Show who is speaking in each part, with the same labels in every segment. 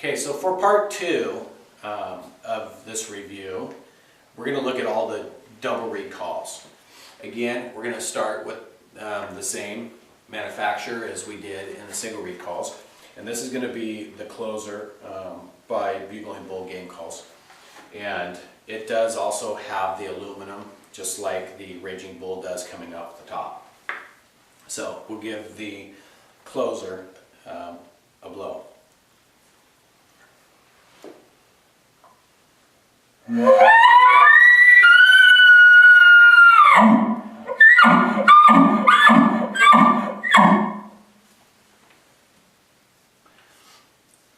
Speaker 1: Okay, so for part 2 of this review, we're going to look at all the double reed calls. Again, we're going to start with the same manufacturer as we did in the single reed calls. And this is going to be the closer by Bugle and Bull game calls. And it does also have the aluminum, just like the Raging Bull does coming up the top. So we'll give the closer a blow.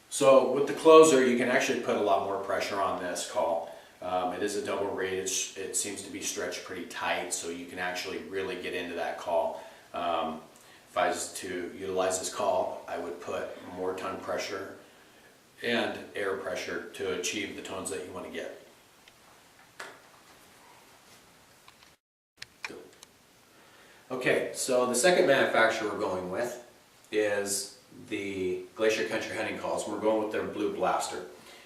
Speaker 1: So with the closer, you can actually put a lot more pressure on this call. It is a double reed. It seems to be stretched pretty tight, so you can actually really get into that call. If I was to utilize this call, I would put more tongue pressure and air pressure to achieve the tones that you want to get. Okay, so the second manufacturer we're going with is the Glacier Country Hunting Calls. We're going with their Blue Blaster.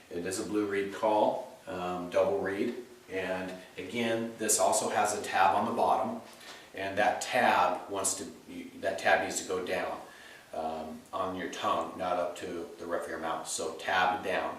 Speaker 1: It is a blue reed call, double reed, and again, this also has a tab on the bottom, and that tab needs to go down on your tongue, not up to the roof of your mouth. So tab down.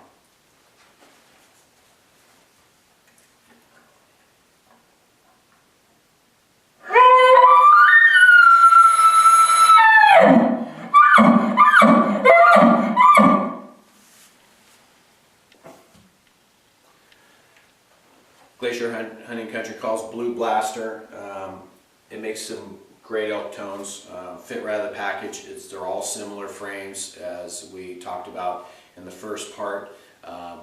Speaker 1: Glacier Hunting Country Calls Blue Blaster. It makes some great elk tones. Fit right out of the package. They're all similar frames as we talked about in the first part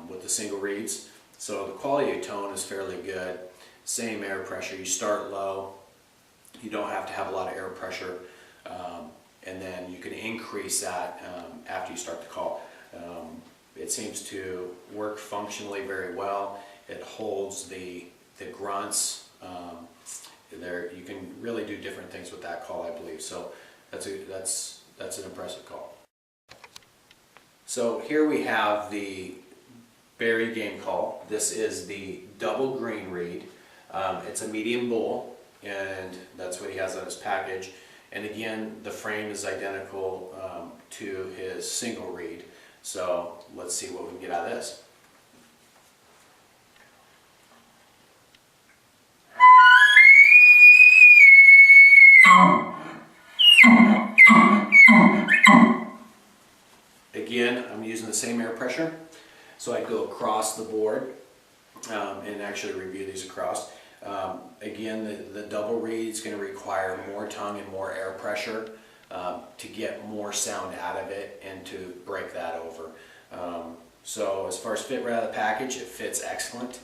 Speaker 1: with the single reeds. So the quality of tone is fairly good. Same air pressure. You start low. You don't have to have a lot of air pressure, and then you can increase that after you start the call. It seems to work functionally very well. It holds the grunts. You can really do different things with that call, I believe. So that's an impressive call. So here we have the berry game call. This is the double green reed. It's a medium bull, and that's what he has on his package. And again, the frame is identical to his single reed. So let's see what we can get out of this. Again, I'm using the same air pressure, so I go across the board and actually review these across. Again, the double reed is going to require more tongue and more air pressure to get more sound out of it and to break that over. So as far as fit right out of the package, it fits excellent.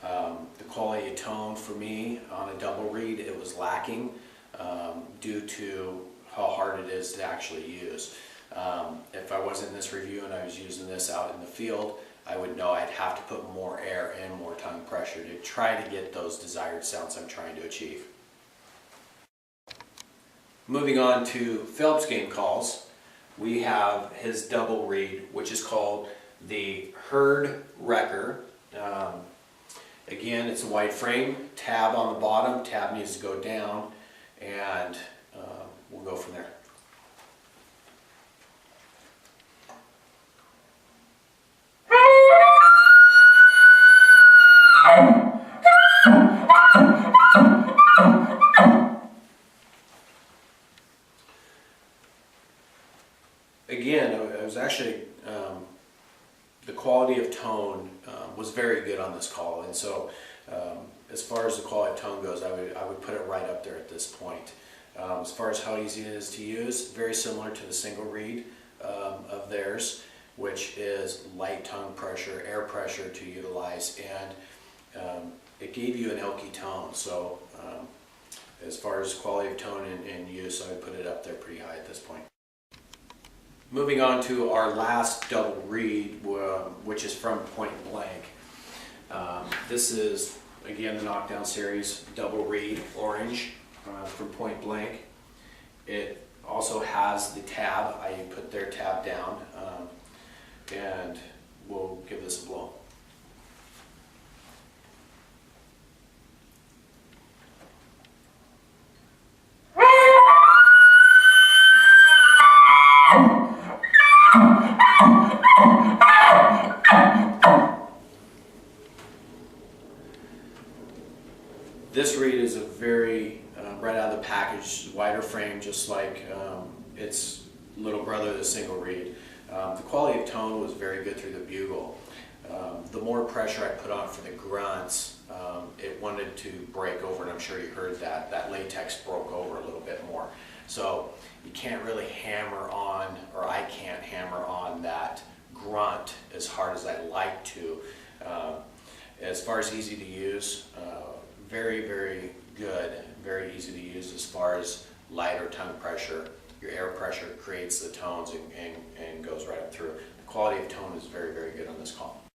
Speaker 1: The quality of tone for me on a double reed, it was lacking due to how hard it is to actually use. If I wasn't in this review and I was using this out in the field, I would know I'd have to put more air and more tongue pressure to try to get those desired sounds I'm trying to achieve. Moving on to Phelps game calls, we have his double reed, which is called the Herd Wrecker. Again, it's a wide frame, tab on the bottom, tab needs to go down, and we'll go from there. Again, I was actually, the quality of tone was very good on this call, and so as far as the quality of tone goes, I would put it right up there at this point. As far as how easy it is to use, very similar to the single reed of theirs, which is light tongue pressure, air pressure to utilize, and it gave you an elky tone. So as far as quality of tone and use, I would put it up there pretty high at this point. Moving on to our last double reed, which is from Point Blank. This is, again, the Knockdown Series double reed orange from Point Blank. It also has the tab. I put their tab down, and Diaphram, just like its little brother, the single reed. The quality of tone was very good through the bugle. The more pressure I put on for the grunts, it wanted to break over, and I'm sure you heard that. That latex broke over a little bit more. So you can't really hammer on, or I can't hammer on that grunt as hard as I'd like to. As far as easy to use, very, very good, very easy to use as far as lighter tongue pressure. Your air pressure creates the tones and goes right up through. The quality of tone is very, very good on this call.